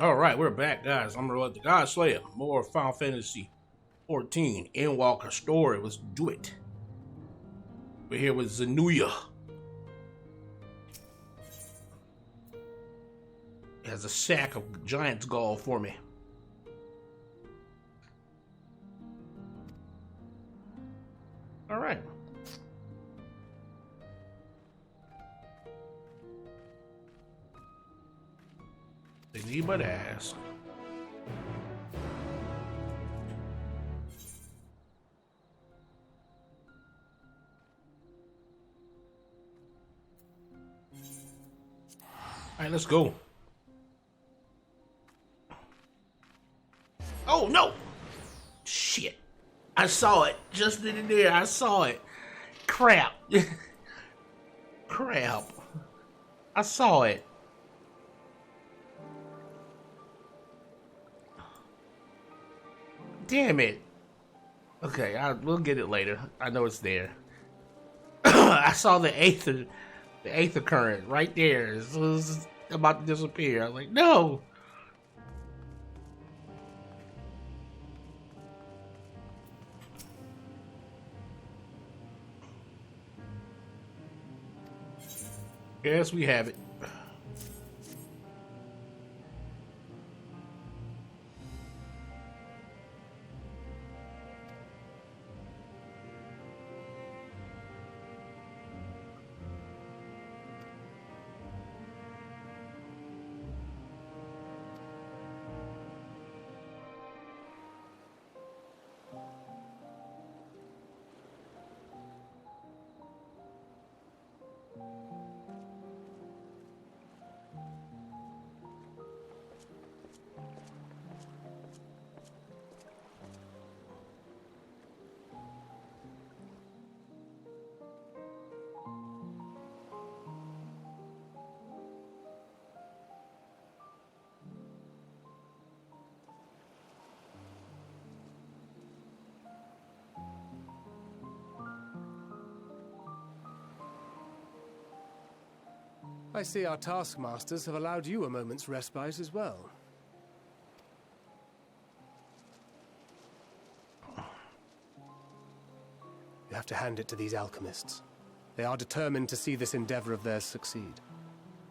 All right, we're back, guys. I'm Amon-Rellik, the God Slayer. More Final Fantasy 14 Endwalker story. Let's do it. We're here with Zenuya. He has a sack of giant's gall for me. All right. They need but ask. All right, let's go. Oh, no! Shit. I saw it. Just in there, I saw it. Crap. Crap. I saw it. Damn it. Okay, we'll get it later. I know it's there. I saw the Aether current right there. It was about to disappear. I was like, no. Yes, we have it. I see our taskmasters have allowed you a moment's respite as well. You have to hand it to these alchemists. They are determined to see this endeavor of theirs succeed.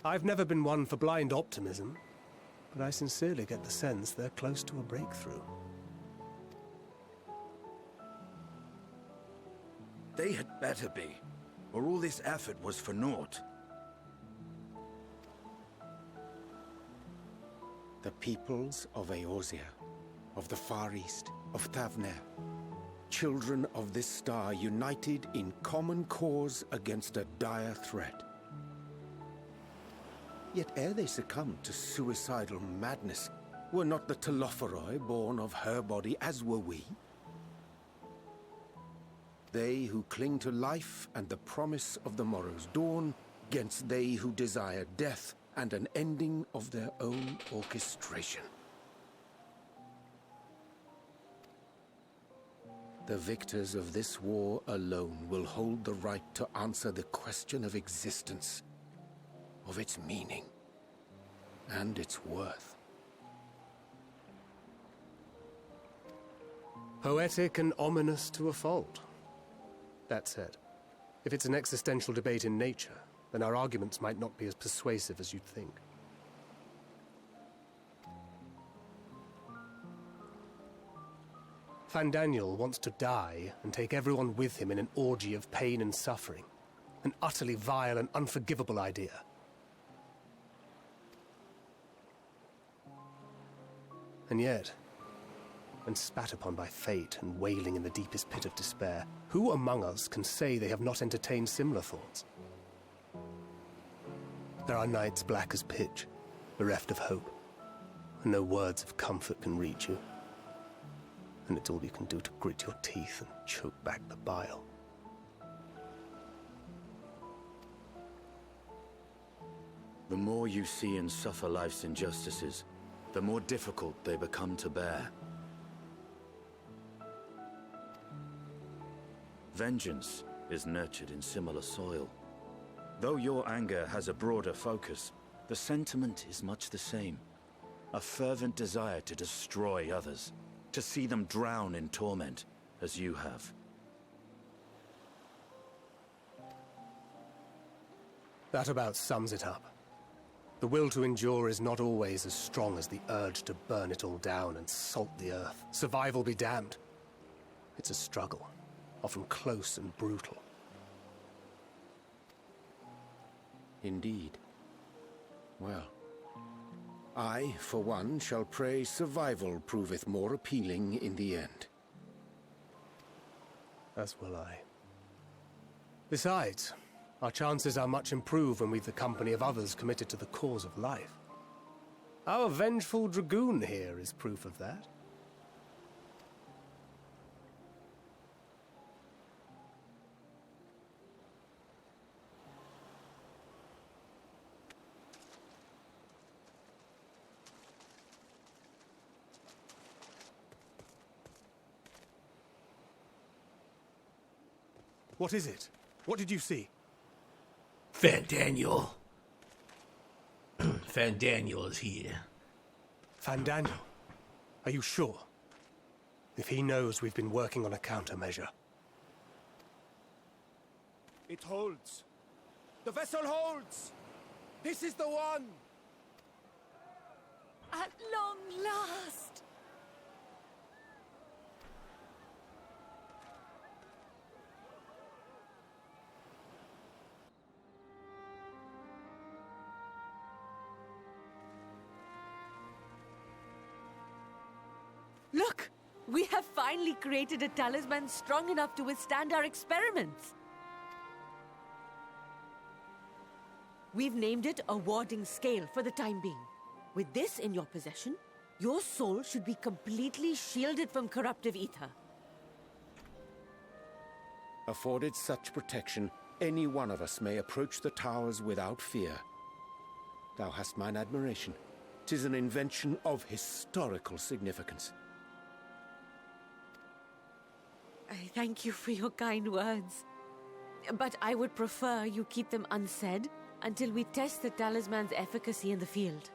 I've never been one for blind optimism, but I sincerely get the sense they're close to a breakthrough. They had better be, or all this effort was for naught. The peoples of Eorzea, of the Far East, of Thavner, children of this star united in common cause against a dire threat. Yet ere they succumbed to suicidal madness, were not the Telophoroi born of her body as were we? They who cling to life and the promise of the morrow's dawn, against they who desire death and an ending of their own orchestration. The victors of this war alone will hold the right to answer the question of existence, of its meaning, and its worth. Poetic and ominous to a fault. That said, if it's an existential debate in nature, then our arguments might not be as persuasive as you'd think. Fandaniel wants to die and take everyone with him in an orgy of pain and suffering. An utterly vile and unforgivable idea. And yet, when spat upon by fate and wailing in the deepest pit of despair, who among us can say they have not entertained similar thoughts? There are nights black as pitch, bereft of hope, and no words of comfort can reach you. And it's all you can do to grit your teeth and choke back the bile. The more you see and suffer life's injustices, the more difficult they become to bear. Vengeance is nurtured in similar soil. Though your anger has a broader focus, the sentiment is much the same. A fervent desire to destroy others, to see them drown in torment, as you have. That about sums it up. The will to endure is not always as strong as the urge to burn it all down and salt the earth. Survival be damned. It's a struggle, often close and brutal. Indeed. Well, I, for one, shall pray survival proveth more appealing in the end. As will I. Besides, our chances are much improved when we've the company of others committed to the cause of life. Our vengeful dragoon here is proof of that. What is it? What did you see? Fandaniel. Fandaniel is here. Fandaniel? Are you sure? If he knows we've been working on a countermeasure. It holds. The vessel holds! This is the one! At long last! Look! We have finally created a talisman strong enough to withstand our experiments! We've named it a warding scale for the time being. With this in your possession, your soul should be completely shielded from corruptive ether. Afforded such protection, any one of us may approach the towers without fear. Thou hast mine admiration. 'Tis an invention of historical significance. I thank you for your kind words. But I would prefer you keep them unsaid until we test the talisman's efficacy in the field.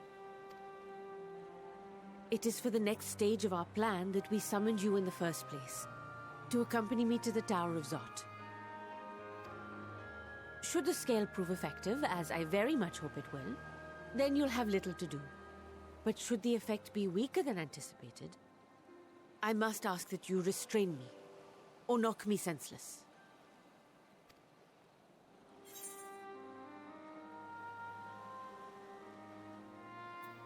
It is for the next stage of our plan that we summoned you in the first place, to accompany me to the Tower of Zot. Should the scale prove effective, as I very much hope it will, then you'll have little to do. But should the effect be weaker than anticipated, I must ask that you restrain me, or knock me senseless.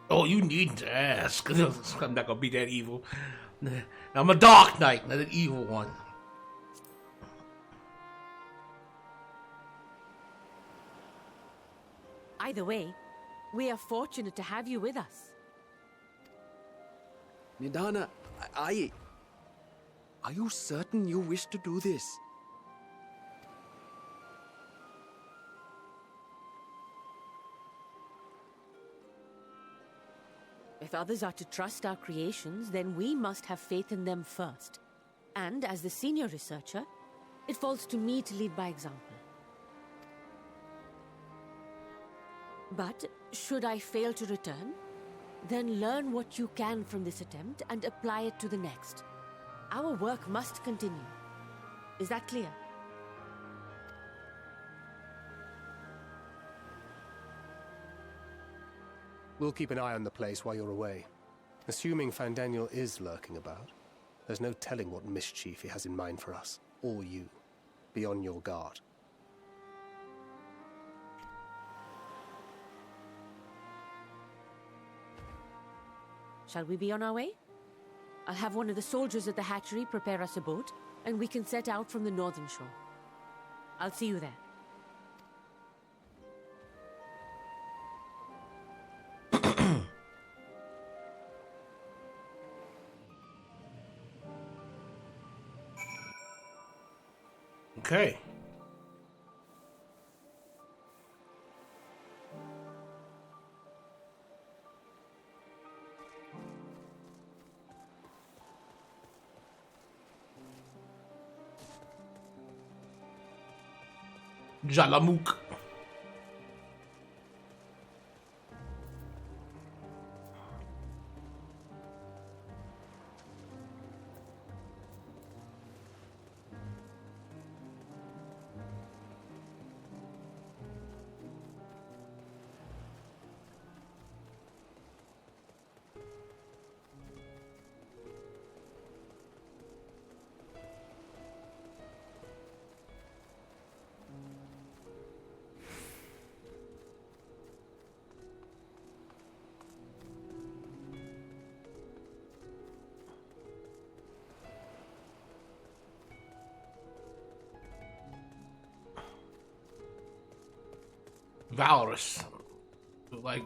Oh, you needn't to ask. I'm not gonna be that evil. I'm a Dark Knight, not an evil one. Either way, we are fortunate to have you with us. Nidana, are you certain you wish to do this? If others are to trust our creations, then we must have faith in them first. And as the senior researcher, it falls to me to lead by example. But should I fail to return, then learn what you can from this attempt and apply it to the next. Our work must continue. Is that clear? We'll keep an eye on the place while you're away. Assuming Fandaniel is lurking about, there's no telling what mischief he has in mind for us, or you. Be on your guard. Shall we be on our way? I'll have one of the soldiers at the hatchery prepare us a boat, and we can set out from the northern shore. I'll see you there. Okay. Jalamook. Valorous. Like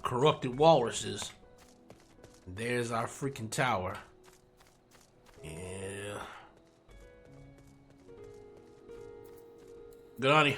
corrupted walruses. There's our freaking tower. Yeah. Good on you.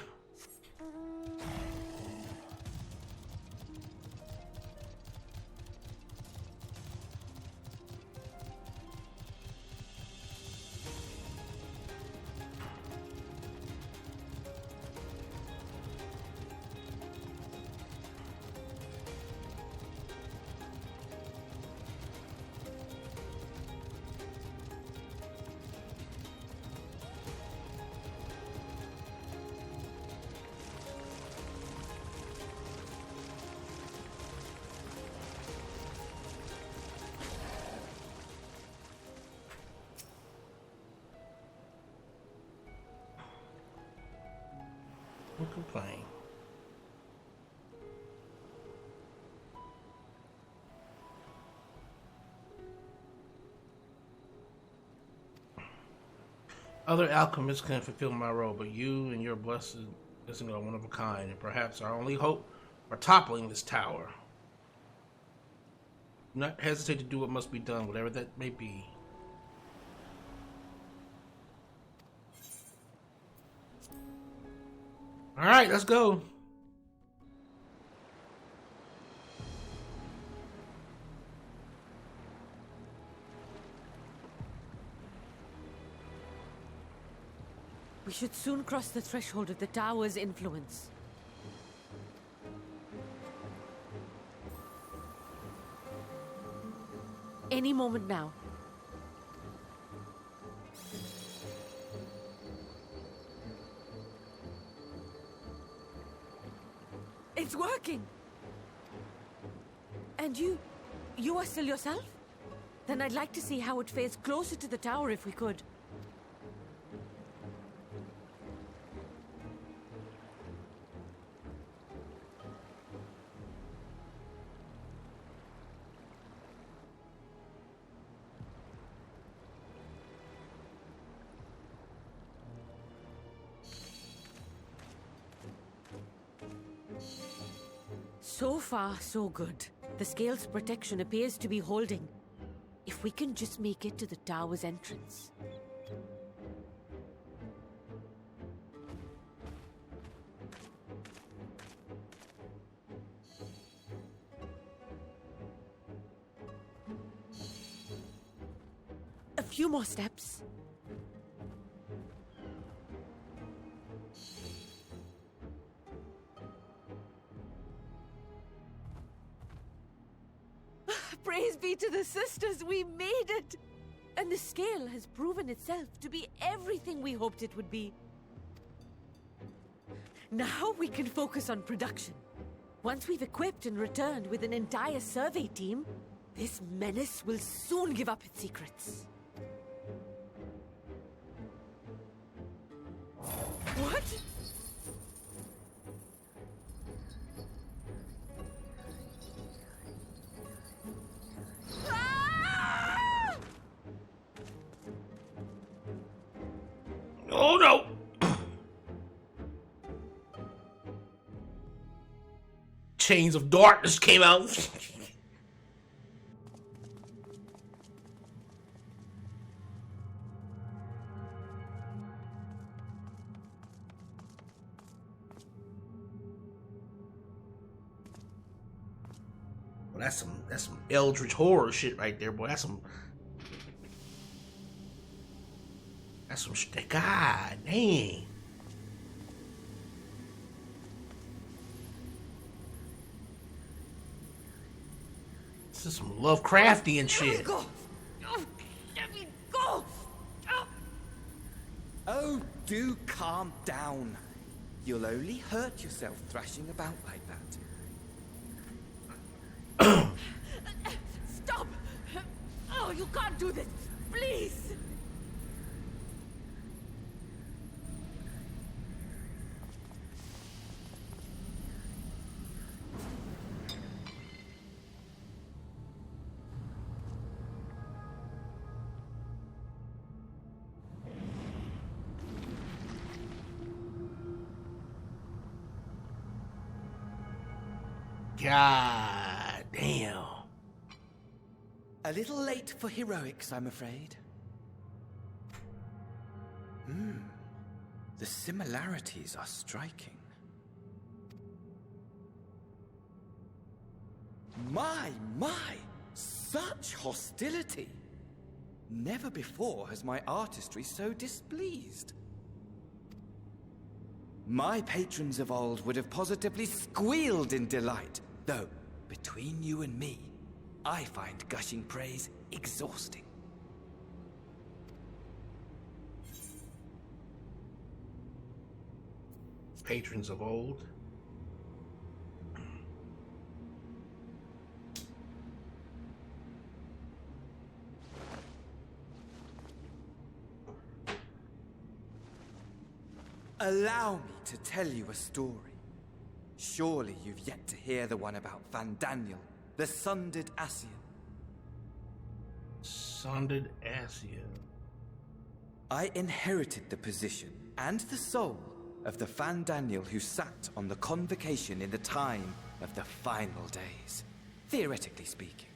No complain. Other alchemists can fulfill my role, but you and your blessed are one of a kind, and perhaps our only hope for toppling this tower. Do not hesitate to do what must be done, whatever that may be. All right, let's go. We should soon cross the threshold of the tower's influence. Any moment now. It's working! And you are still yourself? Then I'd like to see how it fares closer to the tower if we could. So far, so good. The scale's protection appears to be holding. If we can just make it to the tower's entrance. A few more steps. Praise be to the sisters, we made it! And the scale has proven itself to be everything we hoped it would be. Now we can focus on production. Once we've equipped and returned with an entire survey team, this menace will soon give up its secrets. What? Oh no! Chains of Darkness came out. Well, that's some eldritch horror shit right there, boy. That's some shit. God dang. This is some Lovecraftian shit. Let me go! Oh, let me go! Oh. Oh, do calm down. You'll only hurt yourself thrashing about like that. Stop! Oh, you can't do this! Please! God damn. A little late for heroics, I'm afraid. The similarities are striking. My! Such hostility! Never before has my artistry so displeased. My patrons of old would have positively squealed in delight, though, between you and me, I find gushing praise exhausting. Patrons of old. Allow me to tell you a story. Surely you've yet to hear the one about Van Daniel, the sundered Ascian. Sundered Ascian. I inherited the position and the soul of the Van Daniel who sat on the convocation in the time of the final days, theoretically speaking.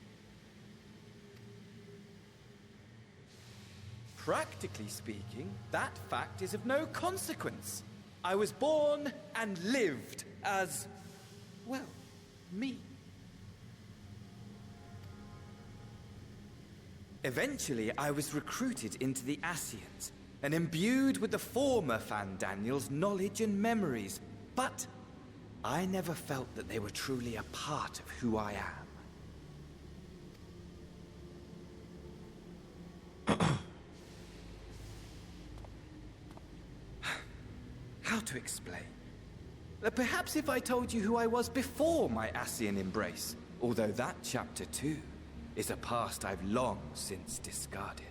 Practically speaking, that fact is of no consequence. I was born and lived as, well, me. Eventually, I was recruited into the Ascians and imbued with the former Van Daniel's knowledge and memories, but I never felt that they were truly a part of who I am. How to explain? Perhaps if I told you who I was before my Ascian embrace, although that chapter too is a past I've long since discarded.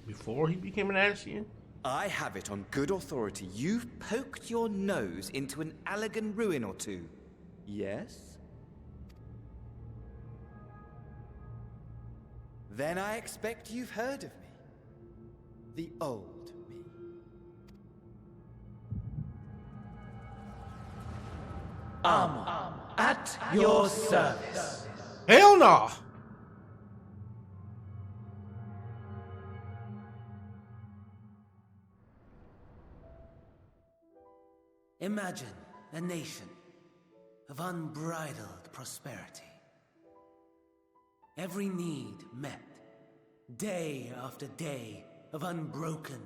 Before he became an Ascian? I have it on good authority you've poked your nose into an Allegan ruin or two. Yes? Then I expect you've heard of me. The old me. Amon, at your service. Hell no! Imagine a nation of unbridled prosperity. Every need met, day after day of unbroken,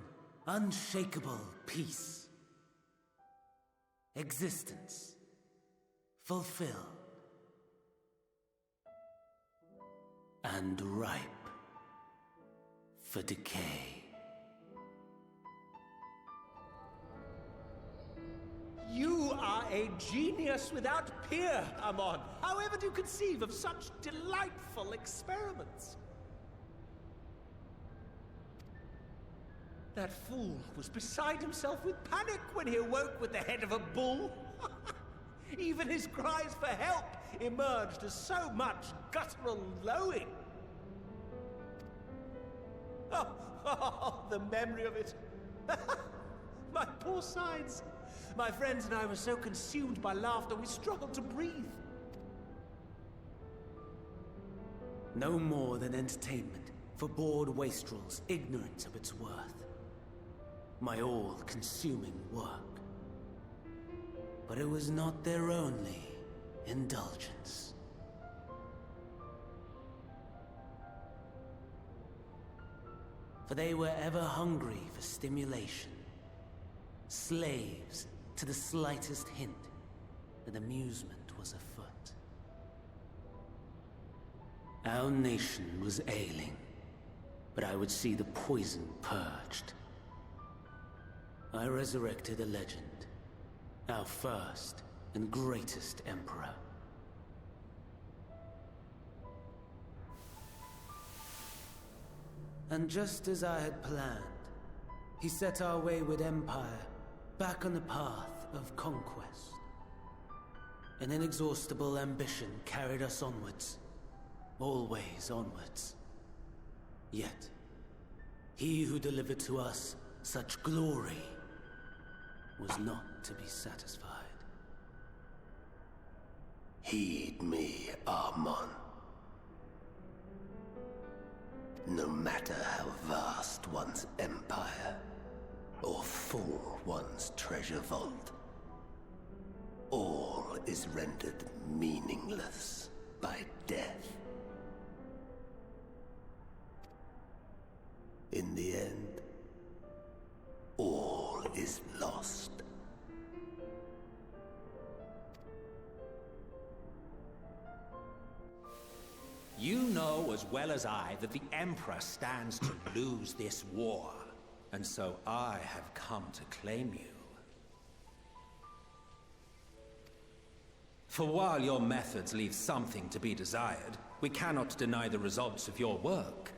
unshakable peace. Existence fulfilled and ripe for decay. You are a genius without peer, Amon. However do you conceive of such delightful experiments? That fool was beside himself with panic when he awoke with the head of a bull. Even his cries for help emerged as so much guttural lowing. Oh, the memory of it. My poor sides. My friends and I were so consumed by laughter we struggled to breathe. No more than entertainment for bored wastrels ignorant of its worth. My all-consuming work. But it was not their only indulgence. For they were ever hungry for stimulation, slaves to the slightest hint that amusement was afoot. Our nation was ailing, but I would see the poison purged. I resurrected a legend, our first and greatest emperor. And just as I had planned, he set our wayward empire back on the path of conquest. An inexhaustible ambition carried us onwards, always onwards. Yet, he who delivered to us such glory was not to be satisfied. Heed me, Amon. No matter how vast one's empire, or full one's treasure vault, all is rendered meaningless by death. In the end, all is lost. You know as well as I that the Emperor stands to lose this war, and so I have come to claim you. For while your methods leave something to be desired, we cannot deny the results of your work.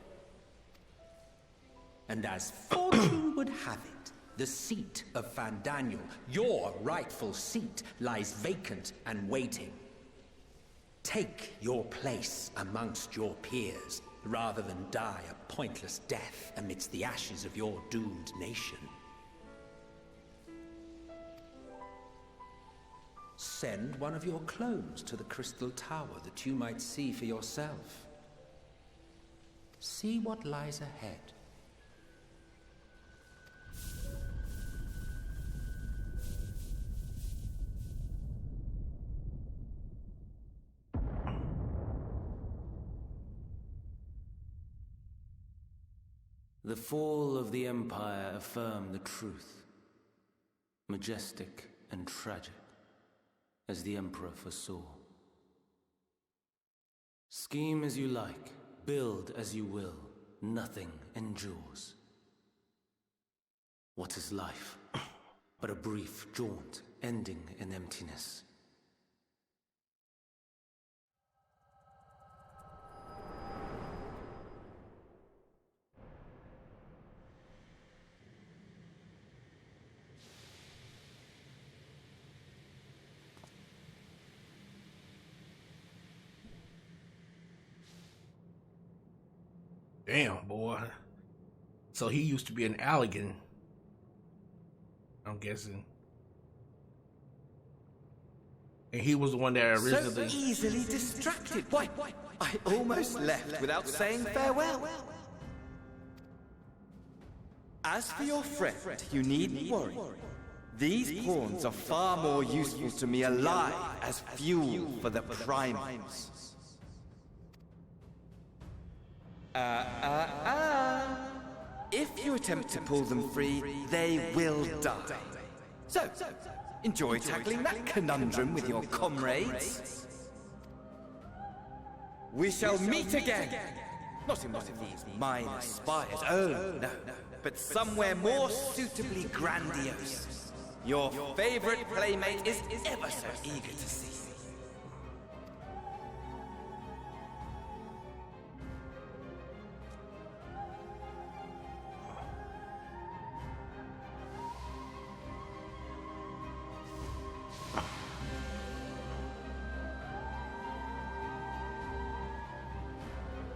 And as fortune would have it, the seat of Fandaniel, your rightful seat, lies vacant and waiting. Take your place amongst your peers, rather than die a pointless death amidst the ashes of your doomed nation. Send one of your clones to the Crystal Tower that you might see for yourself. See what lies ahead. The fall of the Empire affirmed the truth. Majestic and tragic, as the Emperor foresaw. Scheme as you like, build as you will, nothing endures. What is life but a brief jaunt ending in emptiness? Damn, boy. So he used to be an Allegan, I'm guessing. And he was the one that originally... So easily distracted. Why, I almost left without saying farewell. As for your friend, you needn't worry. These pawns are far more useful to me alive as fuel for the primals. If you attempt to pull them free, they will die. So, enjoy tackling that conundrum with your comrades. We shall meet again! Not in one of these minor spires, oh no, but somewhere more suitably grandiose. Your favorite playmate is ever so eager to see.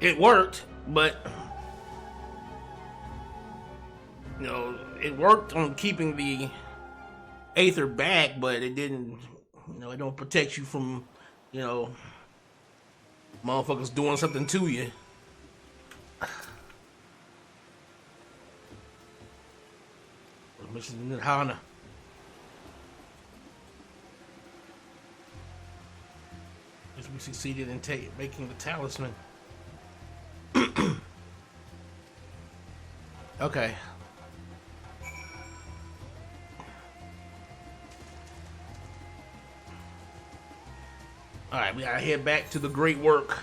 It worked, but you know, it worked on keeping the Aether back, but it didn't, you know, it don't protect you from, you know, motherfuckers doing something to you. Mission in Hana. As we succeeded in making the talisman. Okay. Alright, we gotta head back to the great work.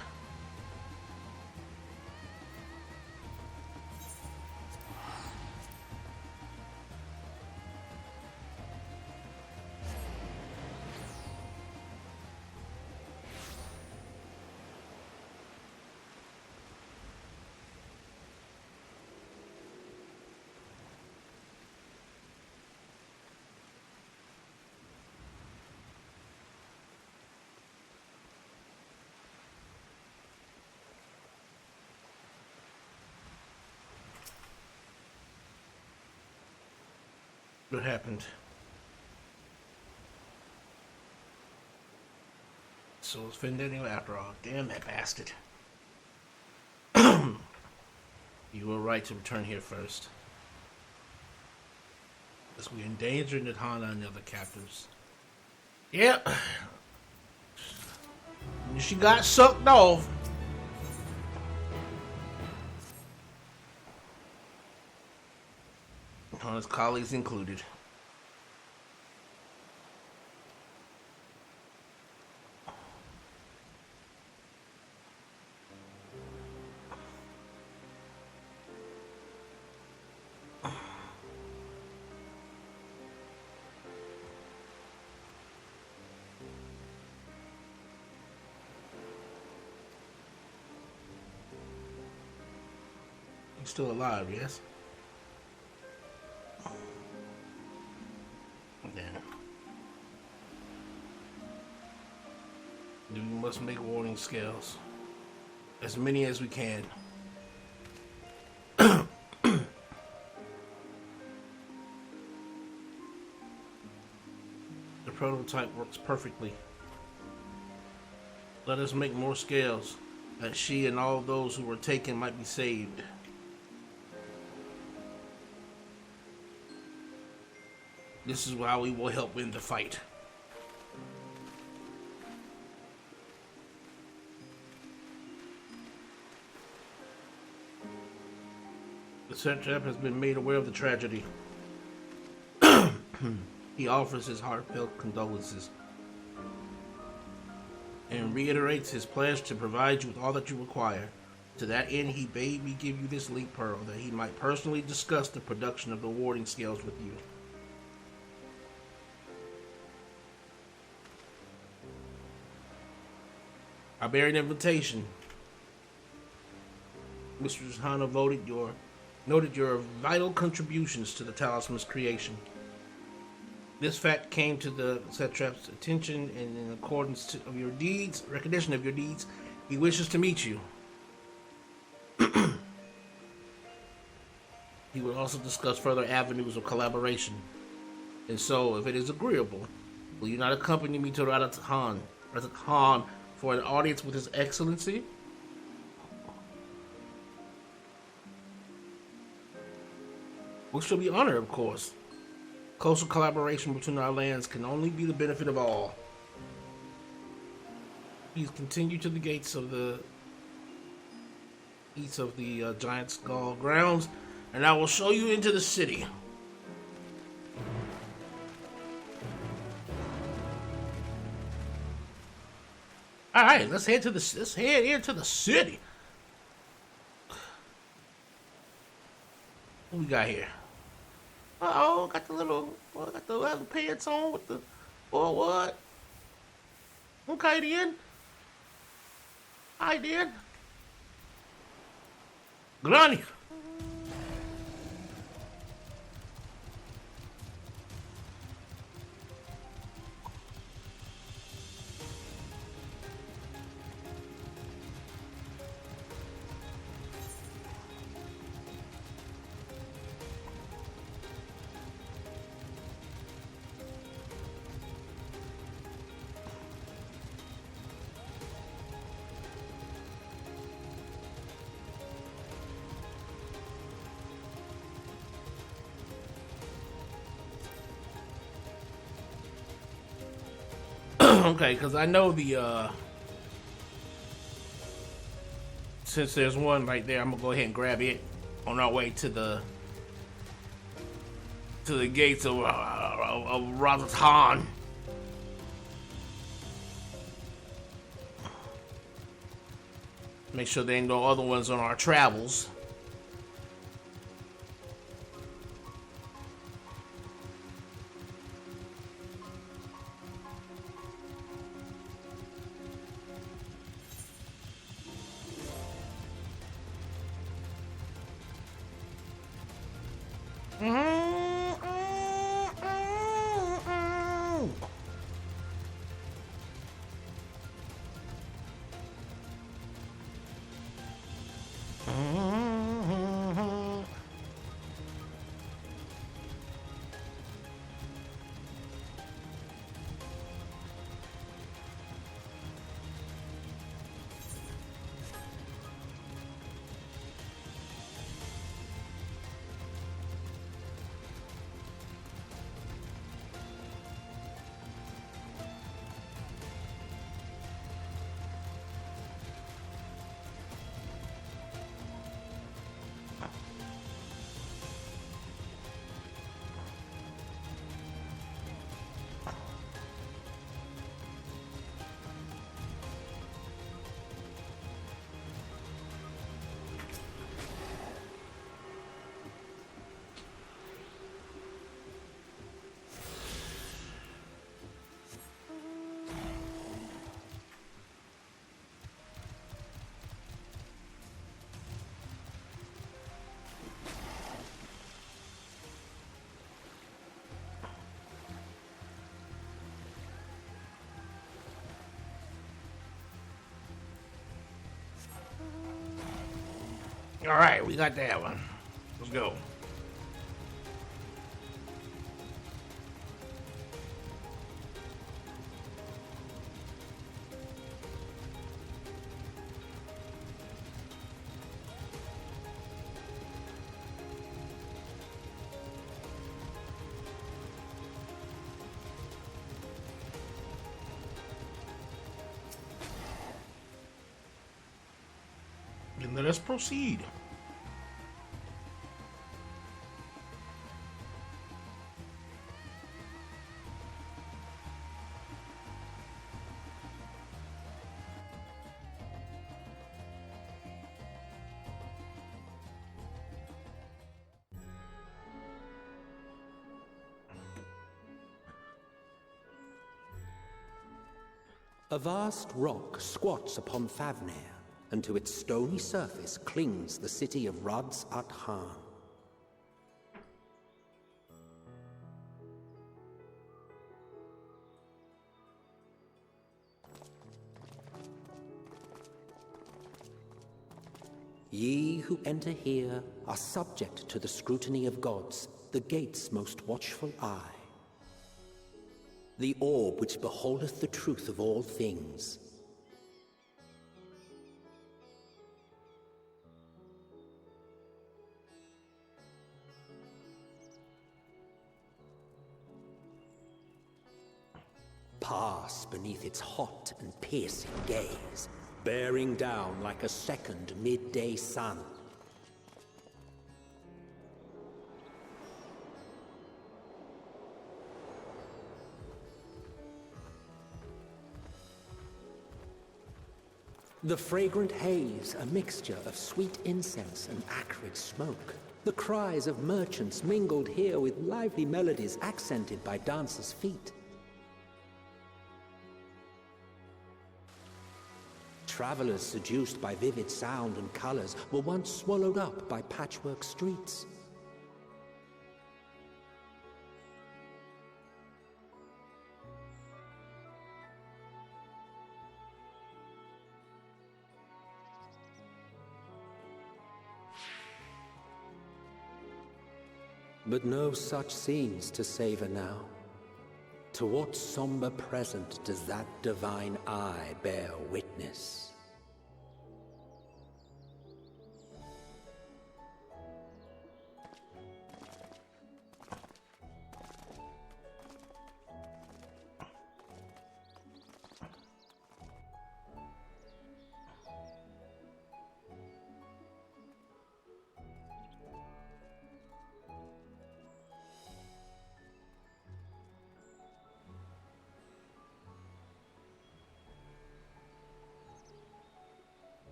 What happened? So it's Fandaniel after all. Damn that bastard. You were right to return here first. As we endangered Nadhana and the other captives. Yep. She got sucked off. His colleagues included. He's still alive, yes? We must make warning scales. As many as we can. The prototype works perfectly. Let us make more scales, that she and all those who were taken might be saved. This is how we will help win the fight. The satrap has been made aware of the tragedy. He offers his heartfelt condolences and reiterates his pledge to provide you with all that you require. To that end, he bade me give you this link pearl, that he might personally discuss the production of the warding scales with you. I bear an invitation. Mr. Hana noted your vital contributions to the talisman's creation. This fact came to the satrap's attention, and in accordance of your deeds, recognition of your deeds, he wishes to meet you. He will also discuss further avenues of collaboration. And so, if it is agreeable, will you not accompany me to Radz-At-Han for an audience with His Excellency? We shall be honored, of course. Closer collaboration between our lands can only be the benefit of all. Please continue to the gates of the east of the Giant Skull grounds, and I will show you into the city. All right, let's head into the city. What we got here? Uh-oh, got the leather pants on with the, or what? Okay then. Hi then. Granny. Okay, because I know the, since there's one right there, I'm gonna go ahead and grab it on our way to the gates of Radz-At-Han. Make sure there ain't no other ones on our travels. All right, we got that one. Let's go. Then let us proceed. A vast rock squats upon Favnir, and to its stony surface clings the city of Radz-At-Han. Ye who enter here are subject to the scrutiny of gods, the gate's most watchful eye. The orb which beholdeth the truth of all things. Pass beneath its hot and piercing gaze, bearing down like a second midday sun. The fragrant haze, a mixture of sweet incense and acrid smoke. The cries of merchants mingled here with lively melodies accented by dancers' feet. Travelers seduced by vivid sound and colors were once swallowed up by patchwork streets. But no such scenes to savor now. To what somber present does that divine eye bear witness?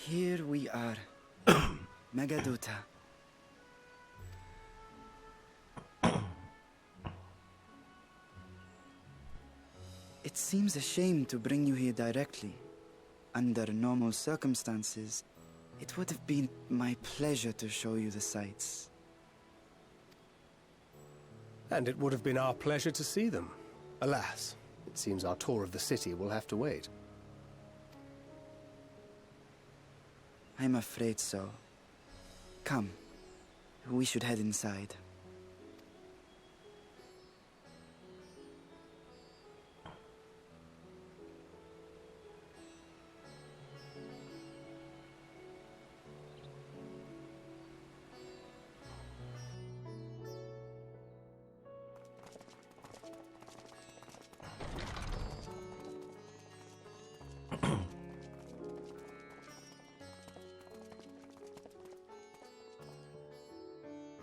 Here we are, Megaduta. It seems a shame to bring you here directly. Under normal circumstances, it would have been my pleasure to show you the sights. And it would have been our pleasure to see them. Alas, it seems our tour of the city will have to wait. I'm afraid so. Come, we should head inside.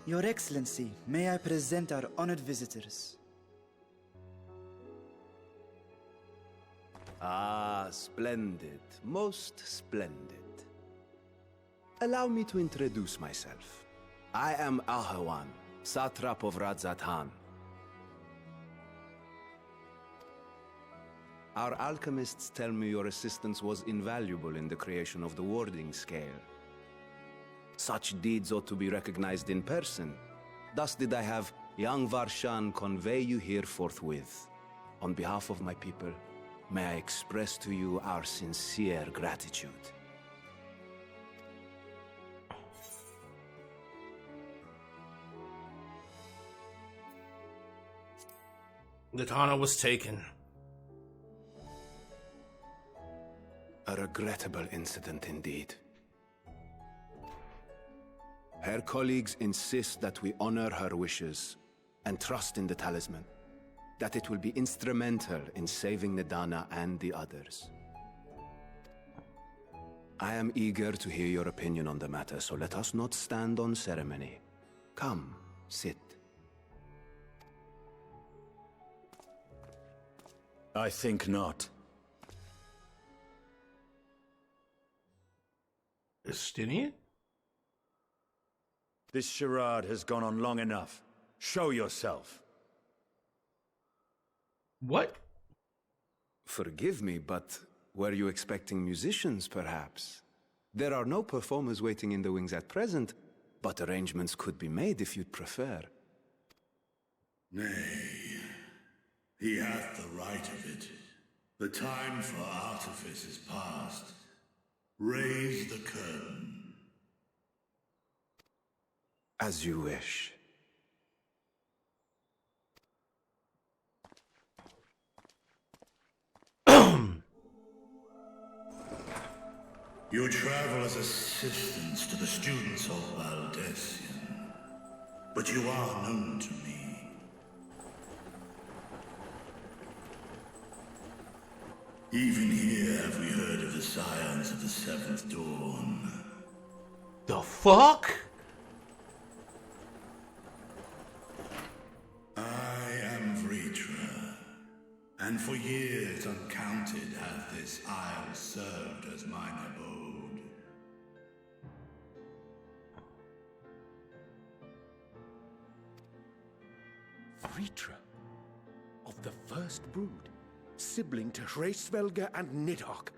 Your Excellency, may I present our honored visitors? Ah, splendid. Most splendid. Allow me to introduce myself. I am Ahawan, satrap of Radz-At-Han. Our alchemists tell me your assistance was invaluable in the creation of the warding scale. Such deeds ought to be recognized in person. Thus did I have young Varshan convey you here forthwith. On behalf of my people, may I express to you our sincere gratitude. The Tana was taken. A regrettable incident indeed. Her colleagues insist that we honor her wishes and trust in the talisman, that it will be instrumental in saving Nadana and the others. I am eager to hear your opinion on the matter, so let us not stand on ceremony. Come, sit. I think not. Estinian? This charade has gone on long enough. Show yourself. What? Forgive me, but were you expecting musicians, perhaps? There are no performers waiting in the wings at present, but arrangements could be made if you'd prefer. Nay, he hath the right of it. The time for artifice is past. Raise the curtain. As you wish. You travel as assistants to the students of Valdesian, but you are known to me. Even here have we heard of the scions of the Seventh Dawn. The fuck? I am Vritra, and for years uncounted hath this isle served as mine abode. Vritra, of the first brood, sibling to Hraesvelga and Nidhogg.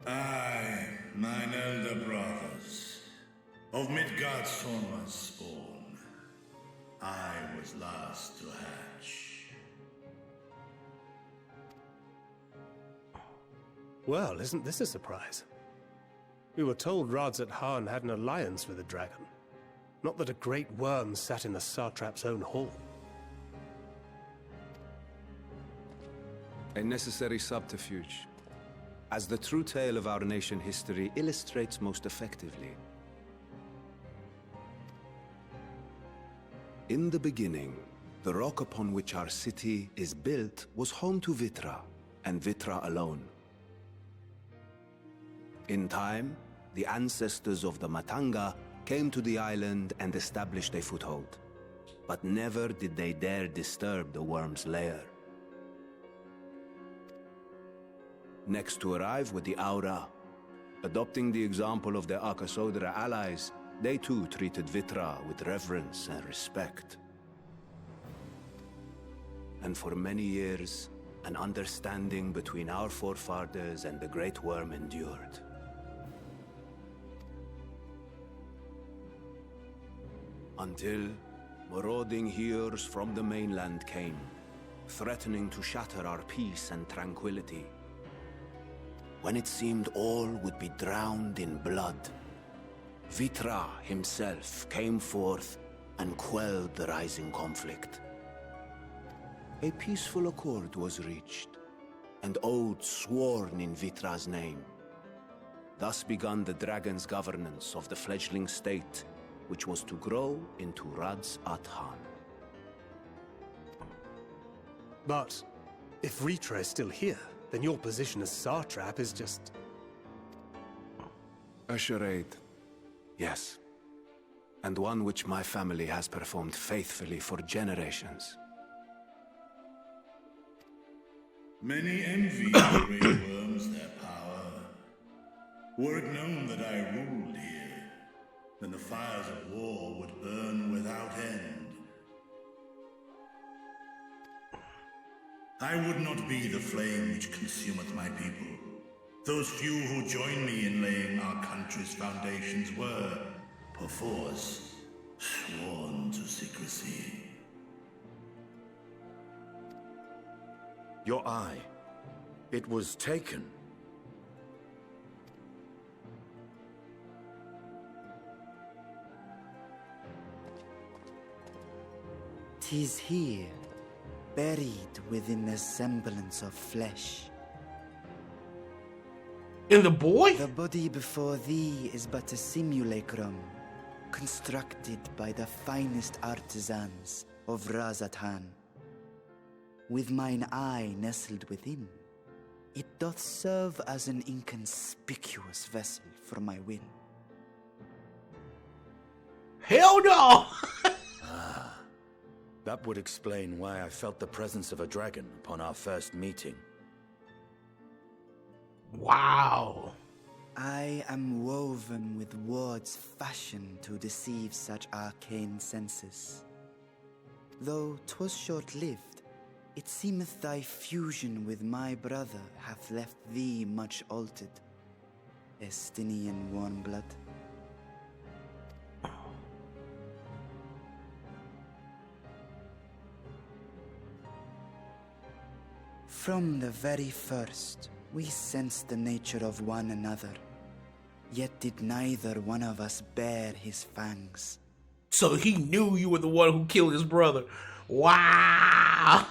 Aye, mine elder brothers, of Midgard's Sorma's spawn, I was last to hatch. Well, isn't this a surprise? We were told Radz-At-Han had an alliance with a dragon. Not that a great worm sat in the satrap's own hall. A necessary subterfuge, as the true tale of our nation history illustrates most effectively. In the beginning, the rock upon which our city is built was home to Vitra, and Vitra alone. In time, the ancestors of the Matanga came to the island and established a foothold. But never did they dare disturb the worm's lair. Next to arrive were the Aura. Adopting the example of their Akasodra allies, they too treated Vitra with reverence and respect. And for many years, an understanding between our forefathers and the Great Worm endured. Until marauding heroes from the mainland came, threatening to shatter our peace and tranquility. When it seemed all would be drowned in blood, Vitra himself came forth and quelled the rising conflict. A peaceful accord was reached, and oaths sworn in Vitra's name. Thus began the dragon's governance of the fledgling state, which was to grow into Radz-At-Han. But if Vritra is still here, then your position as satrap is just... A charade, yes. And one which my family has performed faithfully for generations. Many envy the great worms their power. Were it known that I ruled here, then the fires of war would burn without end. I would not be the flame which consumeth my people. Those few who join me in laying our country's foundations were, perforce, sworn to secrecy. Your eye. It was taken. 'Tis here, buried within the semblance of flesh. In the boy? The body before thee is but a simulacrum, constructed by the finest artisans of Radz-At-Han. With mine eye nestled within, it doth serve as an inconspicuous vessel for my will. Hell no! That would explain why I felt the presence of a dragon upon our first meeting. Wow. I am woven with words fashioned to deceive such arcane senses. Though 'twas short-lived, it seemeth thy fusion with my brother hath left thee much altered, Estinian warmblood. From the very first, we sensed the nature of one another, yet did neither one of us bare his fangs. So he knew you were the one who killed his brother. Wow!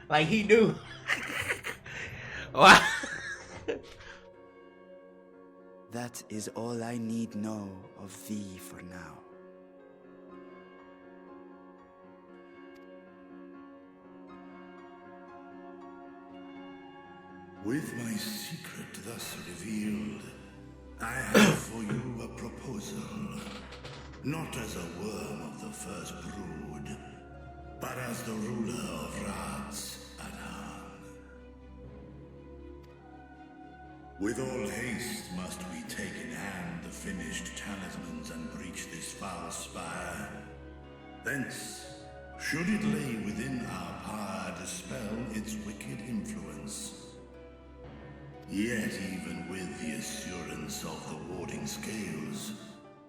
Like he knew. Wow. That is all I need know of thee for now. With my secret thus revealed, I have for you a proposal. Not as a worm of the first brood, but as the ruler of Radz-At-Han. With all haste must we take in hand the finished talismans and breach this foul spire. Thence, should it lay within our power, dispel its wicked influence. Yet even with the assurance of the warding scales,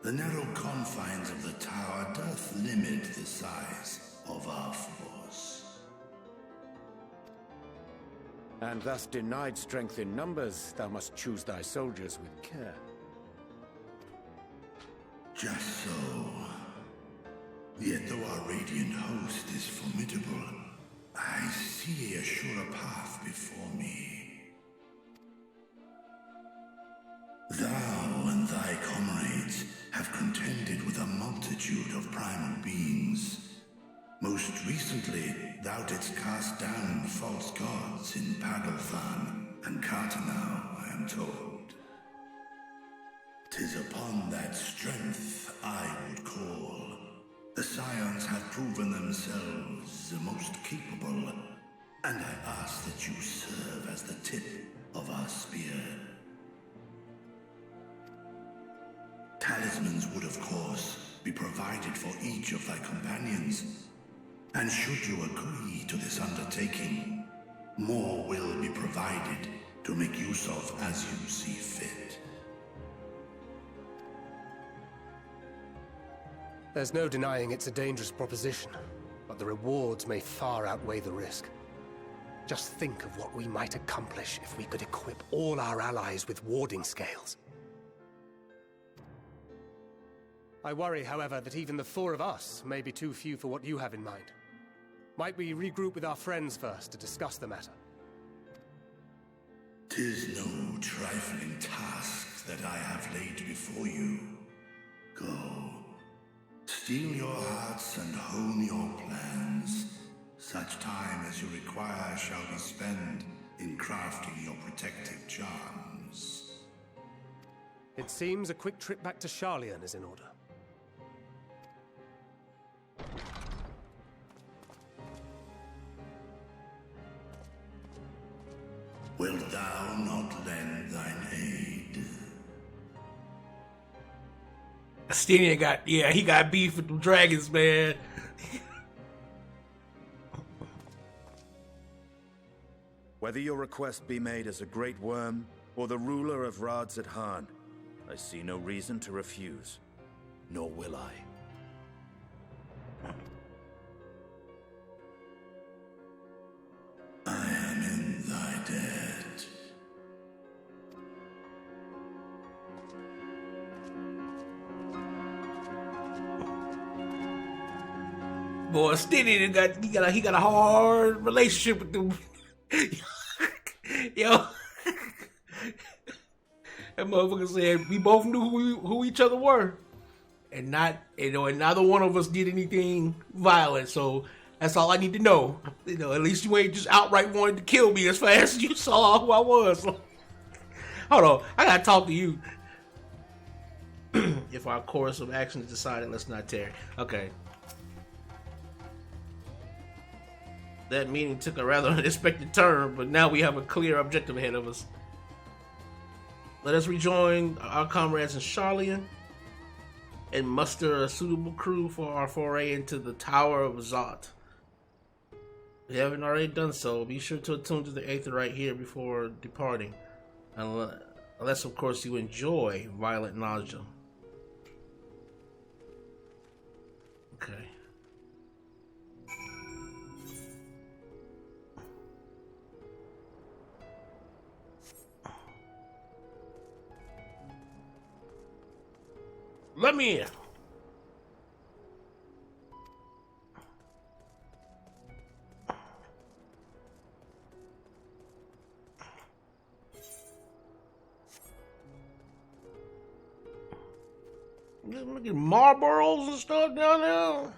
the narrow confines of the tower doth limit the size of our force. And thus denied strength in numbers, thou must choose thy soldiers with care. Just so. Yet though our radiant host is formidable, I see a surer path before me. Thou and thy comrades have contended with a multitude of primal beings. Most recently, thou didst cast down false gods in Pagalthan and Cartanau, I am told. 'Tis upon that strength I would call. The Scions have proven themselves the most capable, and I ask that you serve as the tip of our spear. Talismans would, of course, be provided for each of thy companions. And should you agree to this undertaking, more will be provided to make use of as you see fit. There's no denying it's a dangerous proposition, but the rewards may far outweigh the risk. Just think of what we might accomplish if we could equip all our allies with warding scales. I worry, however, that even the four of us may be too few for what you have in mind. Might we regroup with our friends first to discuss the matter? 'Tis no trifling task that I have laid before you. Go. Steel your hearts and hone your plans. Such time as you require shall be spent in crafting your protective charms. It seems a quick trip back to Sharlayan is in order. Wilt thou not lend thine aid? Estinian he got beef with the dragons, man. Whether your request be made as a great worm or the ruler of Radz-At-Han, I see no reason to refuse, nor will I. Boy, Stiddy he got a hard relationship with them. Yo, that motherfucker said we both knew who each other were, and neither one of us did anything violent. So that's all I need to know. At least you ain't just outright wanted to kill me as fast as you saw who I was. Hold on, I gotta talk to you. If our course of action is decided, let's not tear. Okay. That meeting took a rather unexpected turn, but now we have a clear objective ahead of us. Let us rejoin our comrades in Charlian and muster a suitable crew for our foray into the Tower of Zot. If you haven't already done so, be sure to attune to the Aether right here before departing. Unless, of course, you enjoy violent nausea. Okay. Let me in. Look at Marlboros and stuff down there.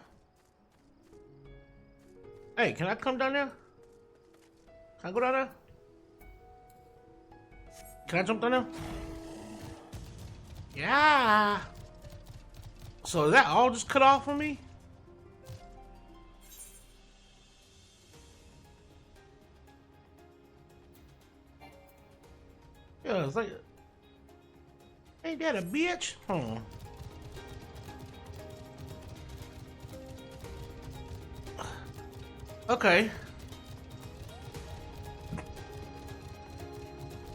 Hey, can I come down there? Can I go down there? Can I jump down there? Yeah. So is that all just cut off for me? Yeah, it's like, ain't that a bitch? Hold on. Okay.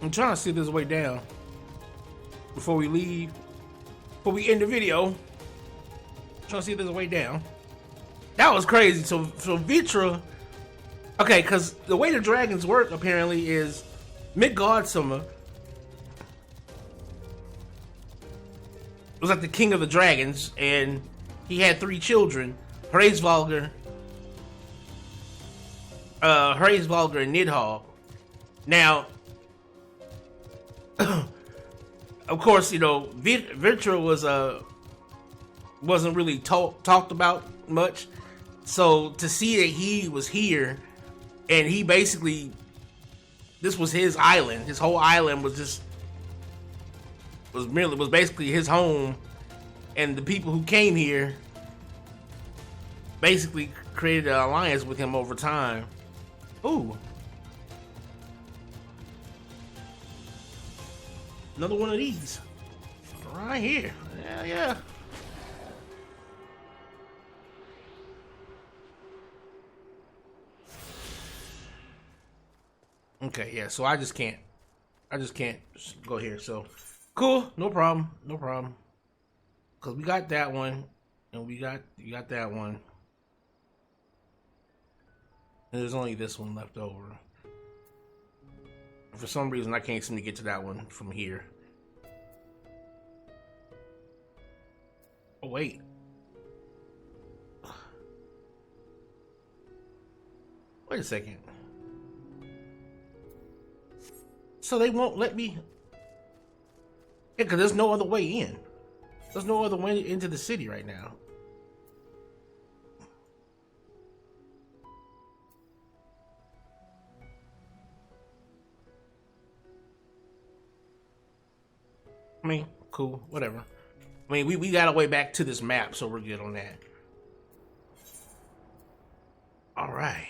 I'm trying to see this way down before we leave. Before we end the video, I'm trying to see if there's a way down. That was crazy. So Vitra, okay, because the way the dragons work apparently is Midgardsummer was like the king of the dragons, and he had 3 children: Hraesvalgr, and Nidhogg. Now, of course, Vitra wasn't really talked about much. So to see that he was here, and he basically, this was his island. His whole island was basically his home, and the people who came here basically created an alliance with him over time. Ooh. Another one of these. Right here. Yeah. Okay, yeah, so I just can't go here. So cool, no problem. Cause we got that one, and you got that one. And there's only this one left over. For some reason, I can't seem to get to that one from here. Oh, wait. Wait a second. So they won't let me... Yeah, because there's no other way in. There's no other way into the city right now. I mean, cool, whatever. I mean, we got a way back to this map, so we're good on that. All right.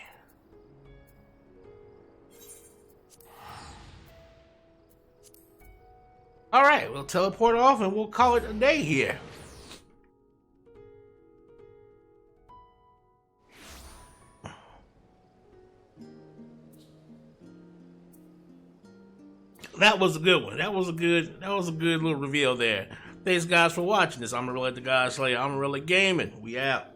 All right, we'll teleport off and we'll call it a day here. That was a good one. That was a good little reveal there. Thanks guys for watching this. I'm Amon-Rellik the God Slayer. Amon-Rellik Gaming. We out.